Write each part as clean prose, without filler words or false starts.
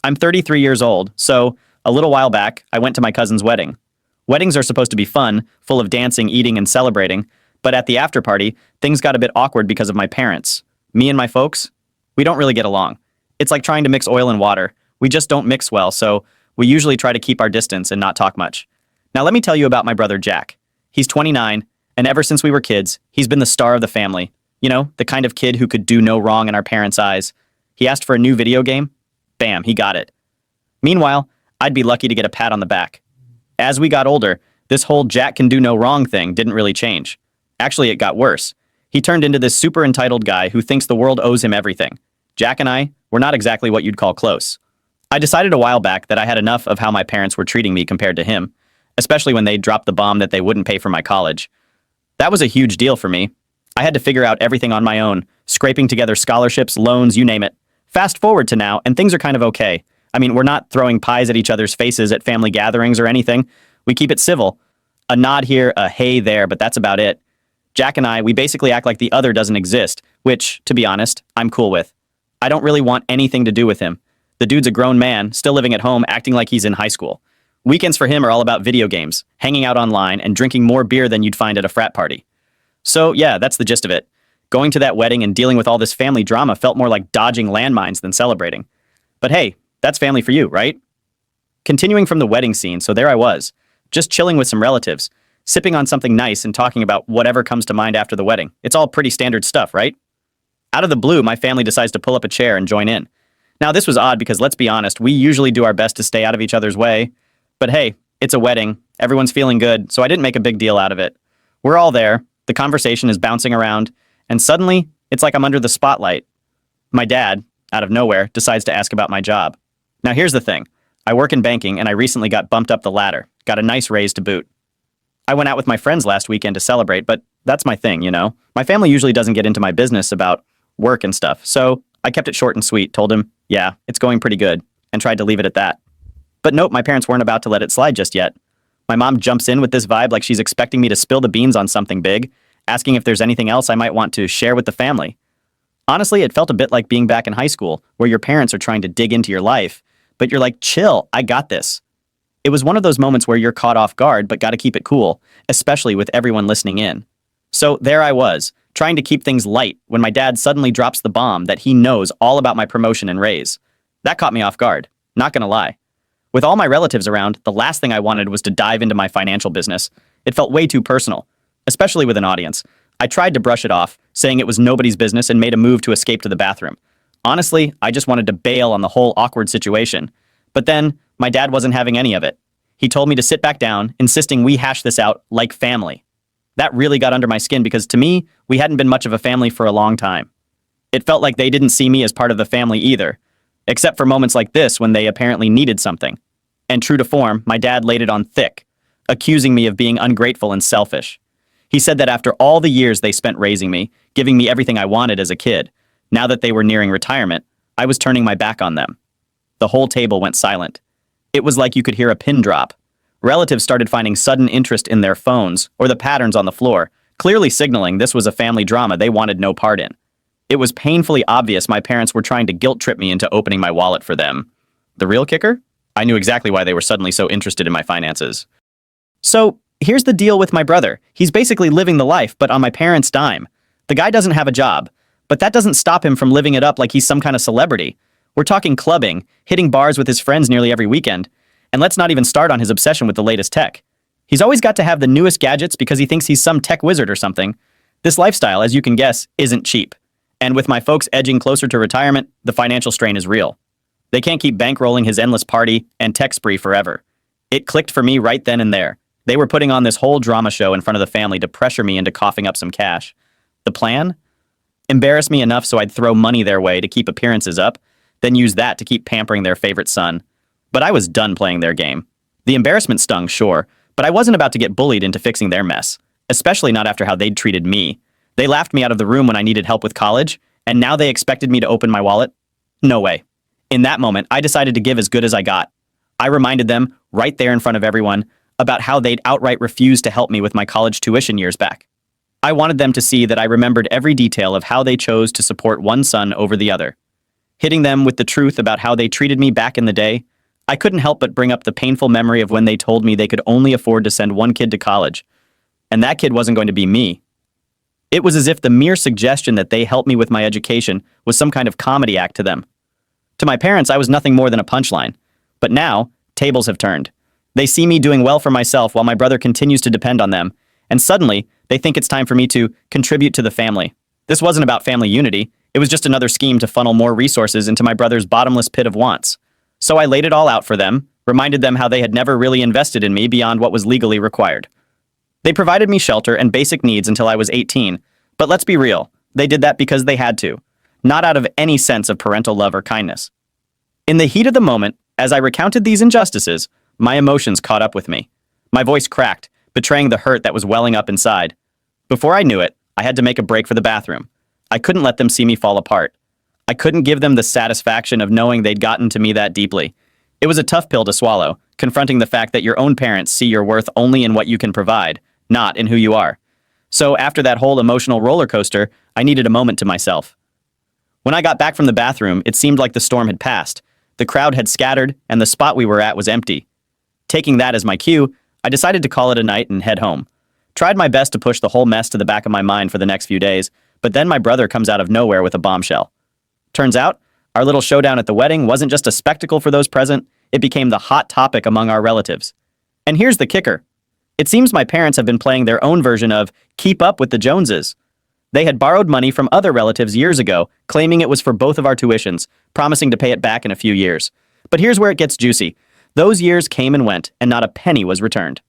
I'm 33 years old, so a little while back, I went to my cousin's wedding. Weddings are supposed to be fun, full of dancing, eating, and celebrating, but at the after party, things got a bit awkward because of my parents. Me and my folks, we don't really get along. It's like trying to mix oil and water. We just don't mix well, so we usually try to keep our distance and not talk much. Now let me tell you about my brother Jack. He's 29, and ever since we were kids, he's been the star of the family. You know, the kind of kid who could do no wrong in our parents' eyes. He asked for a new video game. Bam, he got it. Meanwhile, I'd be lucky to get a pat on the back. As we got older, this whole Jack can do no wrong thing didn't really change. Actually, it got worse. He turned into this super entitled guy who thinks the world owes him everything. Jack and I were not exactly what you'd call close. I decided a while back that I had enough of how my parents were treating me compared to him, especially when they dropped the bomb that they wouldn't pay for my college. That was a huge deal for me. I had to figure out everything on my own, scraping together scholarships, loans, you name it. Fast forward to now, and things are kind of okay. I mean, we're not throwing pies at each other's faces at family gatherings or anything. We keep it civil. A nod here, a hey there, but that's about it. Jack and I, we basically act like the other doesn't exist, which, to be honest, I'm cool with. I don't really want anything to do with him. The dude's a grown man, still living at home, acting like he's in high school. Weekends for him are all about video games, hanging out online, and drinking more beer than you'd find at a frat party. So yeah, that's the gist of it. Going to that wedding and dealing with all this family drama felt more like dodging landmines than celebrating. But hey, that's family for you, right? Continuing from the wedding scene, so there I was, just chilling with some relatives, sipping on something nice and talking about whatever comes to mind after the wedding. It's all pretty standard stuff, right? Out of the blue, my family decides to pull up a chair and join in. Now, this was odd because let's be honest, we usually do our best to stay out of each other's way. But hey, it's a wedding, everyone's feeling good, so I didn't make a big deal out of it. We're all there, the conversation is bouncing around, and suddenly, it's like I'm under the spotlight. My dad, out of nowhere, decides to ask about my job. Now here's the thing. I work in banking and I recently got bumped up the ladder, got a nice raise to boot. I went out with my friends last weekend to celebrate, but that's my thing, you know? My family usually doesn't get into my business about work and stuff, so I kept it short and sweet, told him, yeah, it's going pretty good, and tried to leave it at that. But nope, my parents weren't about to let it slide just yet. My mom jumps in with this vibe like she's expecting me to spill the beans on something big, asking if there's anything else I might want to share with the family. Honestly, it felt a bit like being back in high school, where your parents are trying to dig into your life, but you're like, chill, I got this. It was one of those moments where you're caught off guard, but gotta keep it cool, especially with everyone listening in. So there I was, trying to keep things light when my dad suddenly drops the bomb that he knows all about my promotion and raise. That caught me off guard, not gonna lie. With all my relatives around, the last thing I wanted was to dive into my financial business. It felt way too personal, especially with an audience. I tried to brush it off, saying it was nobody's business and made a move to escape to the bathroom. Honestly, I just wanted to bail on the whole awkward situation. But then, my dad wasn't having any of it. He told me to sit back down, insisting we hash this out like family. That really got under my skin because to me, we hadn't been much of a family for a long time. It felt like they didn't see me as part of the family either, except for moments like this when they apparently needed something. And true to form, my dad laid it on thick, accusing me of being ungrateful and selfish. He said that after all the years they spent raising me, giving me everything I wanted as a kid, now that they were nearing retirement, I was turning my back on them. The whole table went silent. It was like you could hear a pin drop. Relatives started finding sudden interest in their phones or the patterns on the floor, clearly signaling this was a family drama they wanted no part in. It was painfully obvious my parents were trying to guilt trip me into opening my wallet for them. The real kicker? I knew exactly why they were suddenly so interested in my finances. So, here's the deal with my brother. He's basically living the life, but on my parents' dime. The guy doesn't have a job, but that doesn't stop him from living it up like he's some kind of celebrity. We're talking clubbing, hitting bars with his friends nearly every weekend, and let's not even start on his obsession with the latest tech. He's always got to have the newest gadgets because he thinks he's some tech wizard or something. This lifestyle, as you can guess, isn't cheap. And with my folks edging closer to retirement, the financial strain is real. They can't keep bankrolling his endless party and tech spree forever. It clicked for me right then and there. They were putting on this whole drama show in front of the family to pressure me into coughing up some cash. The plan? Embarrass me enough so I'd throw money their way to keep appearances up, then use that to keep pampering their favorite son. But I was done playing their game. The embarrassment stung, sure, but I wasn't about to get bullied into fixing their mess, especially not after how they'd treated me. They laughed me out of the room when I needed help with college, and now they expected me to open my wallet? No way. In that moment, I decided to give as good as I got. I reminded them, right there in front of everyone, about how they'd outright refused to help me with my college tuition years back. I wanted them to see that I remembered every detail of how they chose to support one son over the other. Hitting them with the truth about how they treated me back in the day, I couldn't help but bring up the painful memory of when they told me they could only afford to send one kid to college, and that kid wasn't going to be me. It was as if the mere suggestion that they help me with my education was some kind of comedy act to them. To my parents, I was nothing more than a punchline. But now, tables have turned. They see me doing well for myself while my brother continues to depend on them, and suddenly, they think it's time for me to contribute to the family. This wasn't about family unity, it was just another scheme to funnel more resources into my brother's bottomless pit of wants. So I laid it all out for them, reminded them how they had never really invested in me beyond what was legally required. They provided me shelter and basic needs until I was 18, but let's be real, they did that because they had to, not out of any sense of parental love or kindness. In the heat of the moment, as I recounted these injustices, my emotions caught up with me. My voice cracked, betraying the hurt that was welling up inside. Before I knew it, I had to make a break for the bathroom. I couldn't let them see me fall apart. I couldn't give them the satisfaction of knowing they'd gotten to me that deeply. It was a tough pill to swallow, confronting the fact that your own parents see your worth only in what you can provide, not in who you are. So after that whole emotional roller coaster, I needed a moment to myself. When I got back from the bathroom, it seemed like the storm had passed. The crowd had scattered, and the spot we were at was empty. Taking that as my cue, I decided to call it a night and head home. Tried my best to push the whole mess to the back of my mind for the next few days, but then my brother comes out of nowhere with a bombshell. Turns out, our little showdown at the wedding wasn't just a spectacle for those present, it became the hot topic among our relatives. And here's the kicker. It seems my parents have been playing their own version of keep up with the Joneses. They had borrowed money from other relatives years ago, claiming it was for both of our tuitions, promising to pay it back in a few years. But here's where it gets juicy. Those years came and went, and not a penny was returned.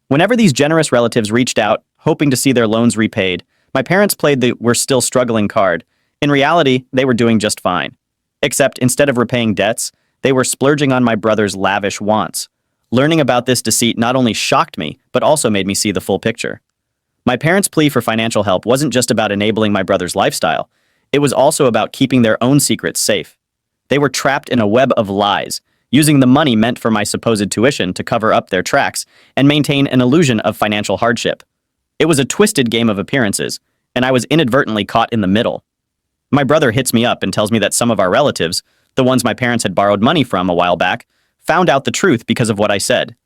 Whenever these generous relatives reached out, hoping to see their loans repaid, my parents played the "we're still struggling" card. In reality, they were doing just fine. Except instead of repaying debts, they were splurging on my brother's lavish wants. Learning about this deceit not only shocked me, but also made me see the full picture. My parents' plea for financial help wasn't just about enabling my brother's lifestyle. It was also about keeping their own secrets safe. They were trapped in a web of lies, using the money meant for my supposed tuition to cover up their tracks and maintain an illusion of financial hardship. It was a twisted game of appearances, and I was inadvertently caught in the middle. My brother hits me up and tells me that some of our relatives, the ones my parents had borrowed money from a while back, found out the truth because of what I said.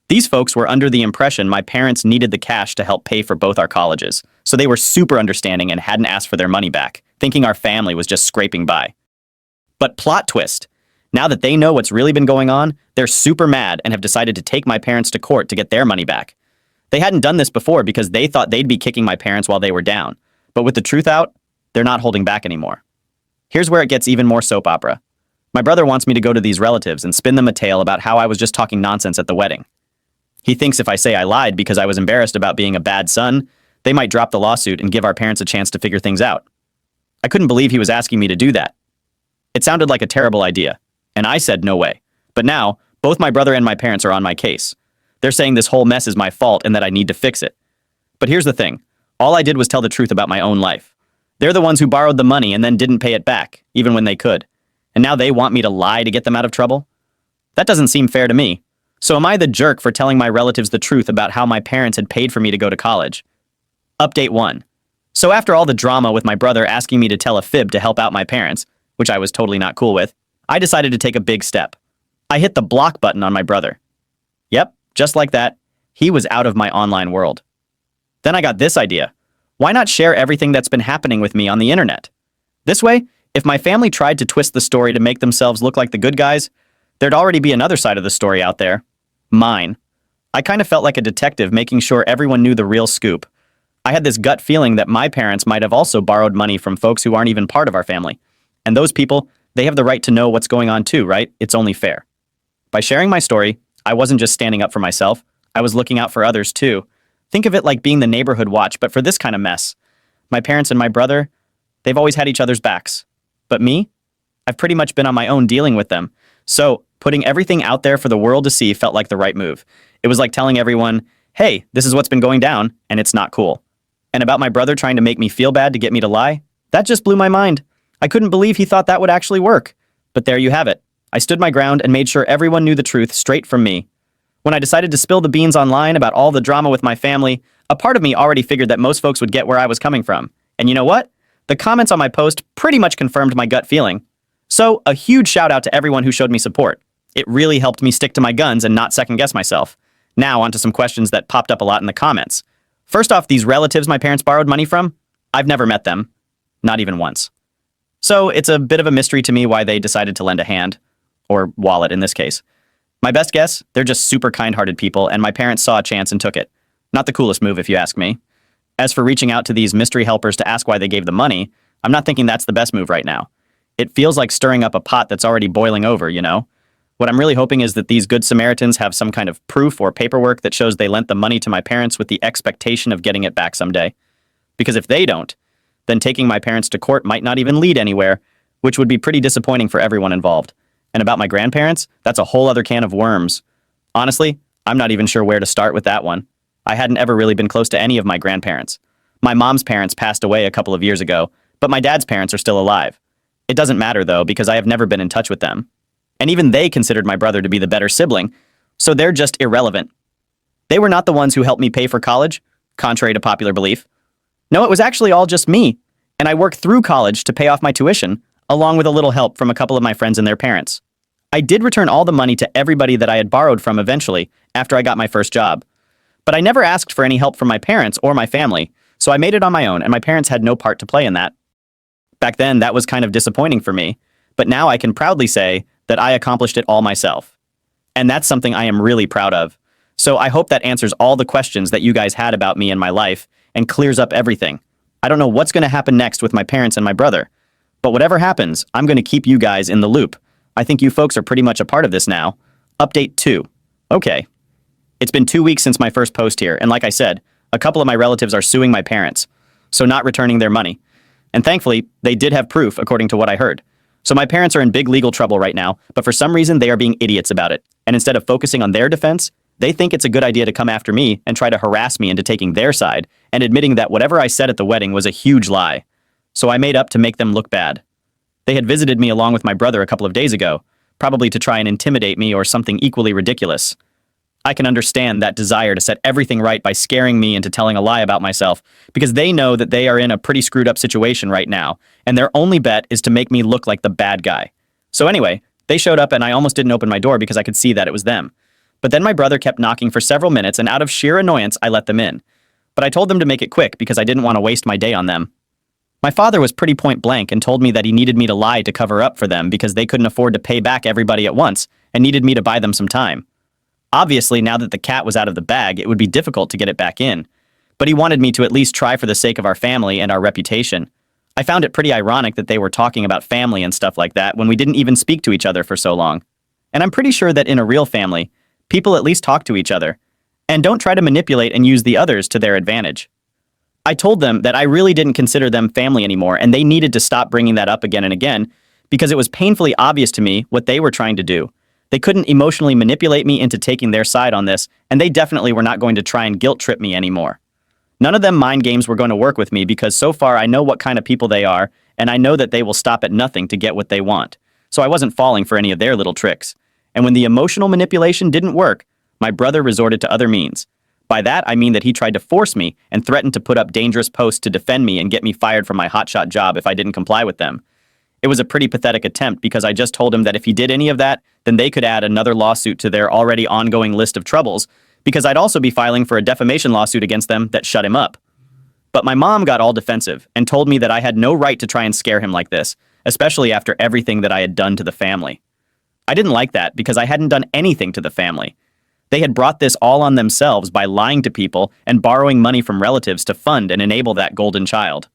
These folks were under the impression my parents needed the cash to help pay for both our colleges, so they were super understanding and hadn't asked for their money back, thinking our family was just scraping by. But plot twist. Now that they know what's really been going on, they're super mad and have decided to take my parents to court to get their money back. They hadn't done this before because they thought they'd be kicking my parents while they were down, but with the truth out, they're not holding back anymore. Here's where it gets even more soap opera. My brother wants me to go to these relatives and spin them a tale about how I was just talking nonsense at the wedding. He thinks if I say I lied because I was embarrassed about being a bad son, they might drop the lawsuit and give our parents a chance to figure things out. I couldn't believe he was asking me to do that. It sounded like a terrible idea, and I said no way. But now, both my brother and my parents are on my case. They're saying this whole mess is my fault and that I need to fix it. But here's the thing. All I did was tell the truth about my own life. They're the ones who borrowed the money and then didn't pay it back, even when they could. And now they want me to lie to get them out of trouble? That doesn't seem fair to me. So am I the jerk for telling my relatives the truth about how my parents had paid for me to go to college? Update 1. So after all the drama with my brother asking me to tell a fib to help out my parents, which I was totally not cool with, I decided to take a big step. I hit the block button on my brother. Yep, just like that, he was out of my online world. Then I got this idea. Why not share everything that's been happening with me on the internet? This way, if my family tried to twist the story to make themselves look like the good guys, there'd already be another side of the story out there. Mine. I kind of felt like a detective making sure everyone knew the real scoop. I had this gut feeling that my parents might have also borrowed money from folks who aren't even part of our family. And those people, they have the right to know what's going on too, right? It's only fair. By sharing my story, I wasn't just standing up for myself, I was looking out for others too. Think of it like being the neighborhood watch, but for this kind of mess. My parents and my brother, they've always had each other's backs. But me? I've pretty much been on my own dealing with them. So, putting everything out there for the world to see felt like the right move. It was like telling everyone, hey, this is what's been going down, and it's not cool. And about my brother trying to make me feel bad to get me to lie, that just blew my mind. I couldn't believe he thought that would actually work. But there you have it. I stood my ground and made sure everyone knew the truth straight from me. When I decided to spill the beans online about all the drama with my family, a part of me already figured that most folks would get where I was coming from. And you know what? The comments on my post pretty much confirmed my gut feeling. So, a huge shout out to everyone who showed me support. It really helped me stick to my guns and not second guess myself. Now, onto some questions that popped up a lot in the comments. First off, these relatives my parents borrowed money from, I've never met them. Not even once. So, it's a bit of a mystery to me why they decided to lend a hand. Or wallet in this case. My best guess, they're just super kind-hearted people, and my parents saw a chance and took it. Not the coolest move, if you ask me. As for reaching out to these mystery helpers to ask why they gave the money, I'm not thinking that's the best move right now. It feels like stirring up a pot that's already boiling over, you know? What I'm really hoping is that these good Samaritans have some kind of proof or paperwork that shows they lent the money to my parents with the expectation of getting it back someday. Because if they don't, then taking my parents to court might not even lead anywhere, which would be pretty disappointing for everyone involved. And about my grandparents, that's a whole other can of worms. Honestly, I'm not even sure where to start with that one. I hadn't ever really been close to any of my grandparents. My mom's parents passed away a couple of years ago, but my dad's parents are still alive. It doesn't matter, though, because I have never been in touch with them. And even they considered my brother to be the better sibling, so they're just irrelevant. They were not the ones who helped me pay for college, contrary to popular belief. No, it was actually all just me, and I worked through college to pay off my tuition, along with a little help from a couple of my friends and their parents. I did return all the money to everybody that I had borrowed from eventually, after I got my first job. But I never asked for any help from my parents or my family, so I made it on my own, and my parents had no part to play in that. Back then, that was kind of disappointing for me, but now I can proudly say that I accomplished it all myself. And that's something I am really proud of. So I hope that answers all the questions that you guys had about me and my life, and clears up everything. I don't know what's going to happen next with my parents and my brother, but whatever happens, I'm going to keep you guys in the loop. I think you folks are pretty much a part of this now. Update 2. Okay. It's been 2 weeks since my first post here, and like I said, a couple of my relatives are suing my parents, so not returning their money. And thankfully, they did have proof, according to what I heard. So my parents are in big legal trouble right now, but for some reason they are being idiots about it. And instead of focusing on their defense, they think it's a good idea to come after me and try to harass me into taking their side and admitting that whatever I said at the wedding was a huge lie. So I made up to make them look bad. They had visited me along with my brother a couple of days ago, probably to try and intimidate me or something equally ridiculous. I can understand that desire to set everything right by scaring me into telling a lie about myself, because they know that they are in a pretty screwed up situation right now, and their only bet is to make me look like the bad guy. So anyway, they showed up and I almost didn't open my door because I could see that it was them. But then my brother kept knocking for several minutes, and out of sheer annoyance, I let them in. But I told them to make it quick because I didn't want to waste my day on them. My father was pretty point blank and told me that he needed me to lie to cover up for them because they couldn't afford to pay back everybody at once and needed me to buy them some time. Obviously, now that the cat was out of the bag, it would be difficult to get it back in. But he wanted me to at least try for the sake of our family and our reputation. I found it pretty ironic that they were talking about family and stuff like that when we didn't even speak to each other for so long. And I'm pretty sure that in a real family, people at least talk to each other and don't try to manipulate and use the others to their advantage. I told them that I really didn't consider them family anymore, and they needed to stop bringing that up again and again because it was painfully obvious to me what they were trying to do. They couldn't emotionally manipulate me into taking their side on this, and they definitely were not going to try and guilt trip me anymore. None of them mind games were going to work with me because so far I know what kind of people they are, and I know that they will stop at nothing to get what they want. So I wasn't falling for any of their little tricks. And when the emotional manipulation didn't work, my brother resorted to other means. By that, I mean that he tried to force me and threatened to put up dangerous posts to defend me and get me fired from my hotshot job if I didn't comply with them. It was a pretty pathetic attempt because I just told him that if he did any of that, then they could add another lawsuit to their already ongoing list of troubles, because I'd also be filing for a defamation lawsuit against them that shut him up. But my mom got all defensive and told me that I had no right to try and scare him like this, especially after everything that I had done to the family. I didn't like that because I hadn't done anything to the family. They had brought this all on themselves by lying to people and borrowing money from relatives to fund and enable that golden child.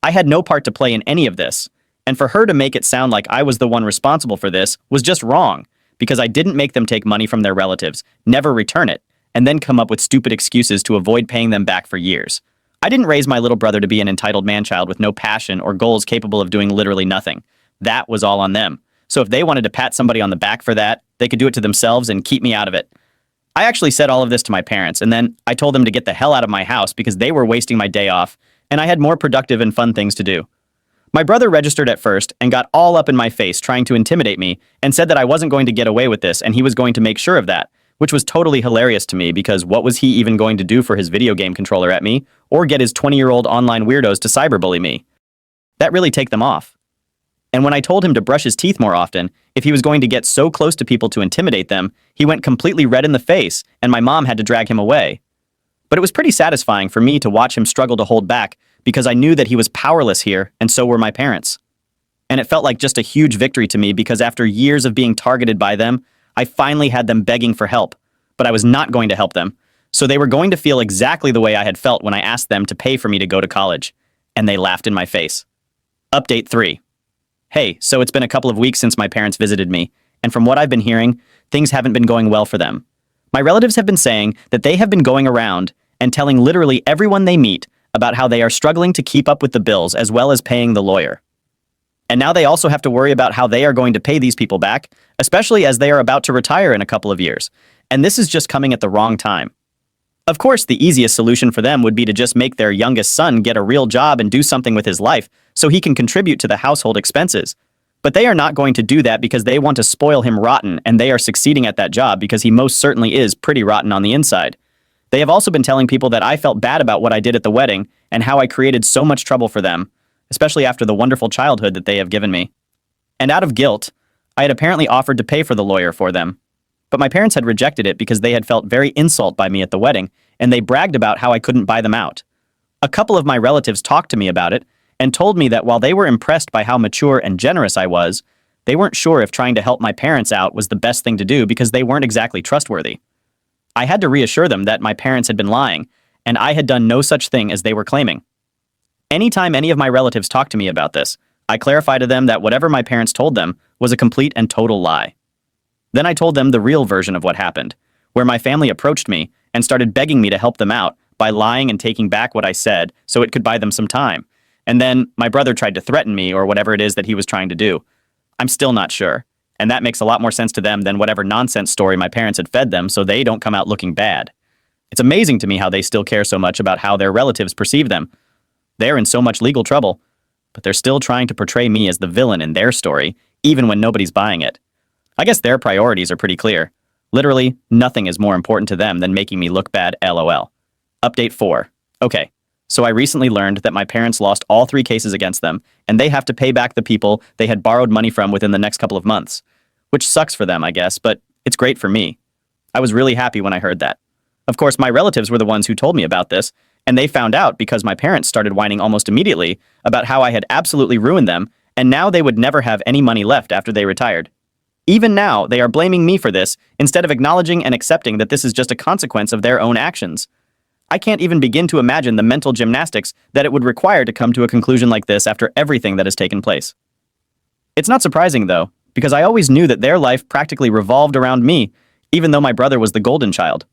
I had no part to play in any of this, and for her to make it sound like I was the one responsible for this was just wrong, because I didn't make them take money from their relatives, never return it, and then come up with stupid excuses to avoid paying them back for years. I didn't raise my little brother to be an entitled man-child with no passion or goals capable of doing literally nothing. That was all on them. So if they wanted to pat somebody on the back for that, they could do it to themselves and keep me out of it. I actually said all of this to my parents, and then I told them to get the hell out of my house because they were wasting my day off, and I had more productive and fun things to do. My brother registered at first and got all up in my face trying to intimidate me and said that I wasn't going to get away with this and he was going to make sure of that, which was totally hilarious to me because what was he even going to do for his video game controller at me or get his 20-year-old online weirdos to cyberbully me? That really take them off. And when I told him to brush his teeth more often, if he was going to get so close to people to intimidate them, he went completely red in the face, and my mom had to drag him away. But it was pretty satisfying for me to watch him struggle to hold back because I knew that he was powerless here, and so were my parents. And it felt like just a huge victory to me because after years of being targeted by them, I finally had them begging for help. But I was not going to help them. So they were going to feel exactly the way I had felt when I asked them to pay for me to go to college. And they laughed in my face. Update 3. Hey, so it's been a couple of weeks since my parents visited me, and from what I've been hearing, things haven't been going well for them. My relatives have been saying that they have been going around and telling literally everyone they meet about how they are struggling to keep up with the bills as well as paying the lawyer. And now they also have to worry about how they are going to pay these people back, especially as they are about to retire in a couple of years. And this is just coming at the wrong time. Of course, the easiest solution for them would be to just make their youngest son get a real job and do something with his life so he can contribute to the household expenses. But they are not going to do that because they want to spoil him rotten, and they are succeeding at that job because he most certainly is pretty rotten on the inside. They have also been telling people that I felt bad about what I did at the wedding and how I created so much trouble for them, especially after the wonderful childhood that they have given me. And out of guilt, I had apparently offered to pay for the lawyer for them. But my parents had rejected it because they had felt very insulted by me at the wedding, and they bragged about how I couldn't buy them out. A couple of my relatives talked to me about it and told me that while they were impressed by how mature and generous I was, they weren't sure if trying to help my parents out was the best thing to do because they weren't exactly trustworthy. I had to reassure them that my parents had been lying, and I had done no such thing as they were claiming. Anytime any of my relatives talked to me about this, I clarified to them that whatever my parents told them was a complete and total lie. Then I told them the real version of what happened, where my family approached me and started begging me to help them out by lying and taking back what I said so it could buy them some time. And then my brother tried to threaten me or whatever it is that he was trying to do. I'm still not sure, and that makes a lot more sense to them than whatever nonsense story my parents had fed them so they don't come out looking bad. It's amazing to me how they still care so much about how their relatives perceive them. They're in so much legal trouble, but they're still trying to portray me as the villain in their story, even when nobody's buying it. I guess their priorities are pretty clear. Literally, nothing is more important to them than making me look bad, LOL. Update 4. Okay, so I recently learned that my parents lost all 3 cases against them, and they have to pay back the people they had borrowed money from within the next couple of months. Which sucks for them, I guess, but it's great for me. I was really happy when I heard that. Of course, my relatives were the ones who told me about this, and they found out because my parents started whining almost immediately about how I had absolutely ruined them, and now they would never have any money left after they retired. Even now, they are blaming me for this instead of acknowledging and accepting that this is just a consequence of their own actions. I can't even begin to imagine the mental gymnastics that it would require to come to a conclusion like this after everything that has taken place. It's not surprising, though, because I always knew that their life practically revolved around me, even though my brother was the golden child.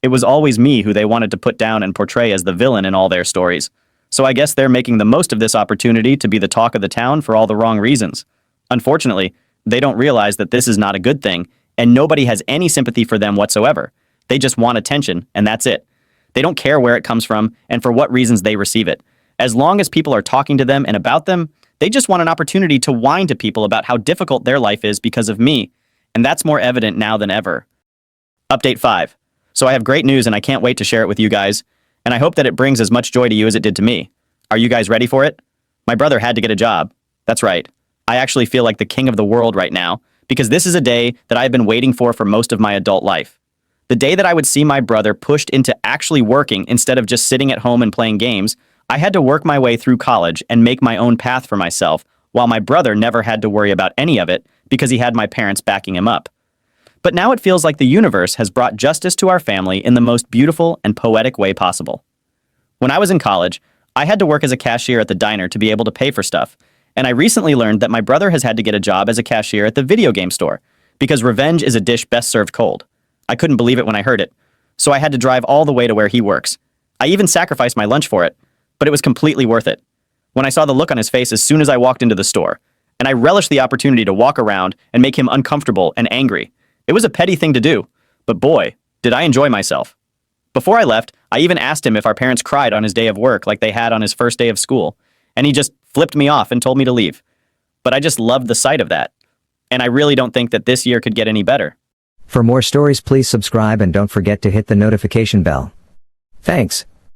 It was always me who they wanted to put down and portray as the villain in all their stories. So I guess they're making the most of this opportunity to be the talk of the town for all the wrong reasons. Unfortunately, they don't realize that this is not a good thing, and nobody has any sympathy for them whatsoever. They just want attention, and that's it. They don't care where it comes from and for what reasons they receive it. As long as people are talking to them and about them, they just want an opportunity to whine to people about how difficult their life is because of me, and that's more evident now than ever. Update 5. So I have great news, and I can't wait to share it with you guys, and I hope that it brings as much joy to you as it did to me. Are you guys ready for it? My brother had to get a job. That's right. I actually feel like the king of the world right now, because this is a day that I've been waiting for most of my adult life. The day that I would see my brother pushed into actually working instead of just sitting at home and playing games. I had to work my way through college and make my own path for myself, while my brother never had to worry about any of it because he had my parents backing him up. But now it feels like the universe has brought justice to our family in the most beautiful and poetic way possible. When I was in college, I had to work as a cashier at the diner to be able to pay for stuff, and I recently learned that my brother has had to get a job as a cashier at the video game store, because revenge is a dish best served cold. I couldn't believe it when I heard it, so I had to drive all the way to where he works. I even sacrificed my lunch for it, but it was completely worth it. When I saw the look on his face as soon as I walked into the store, and I relished the opportunity to walk around and make him uncomfortable and angry. It was a petty thing to do, but boy, did I enjoy myself. Before I left, I even asked him if our parents cried on his day of work like they had on his first day of school, and he just flipped me off and told me to leave. But I just loved the sight of that, and I really don't think that this year could get any better. For more stories, please subscribe and don't forget to hit the notification bell. Thanks.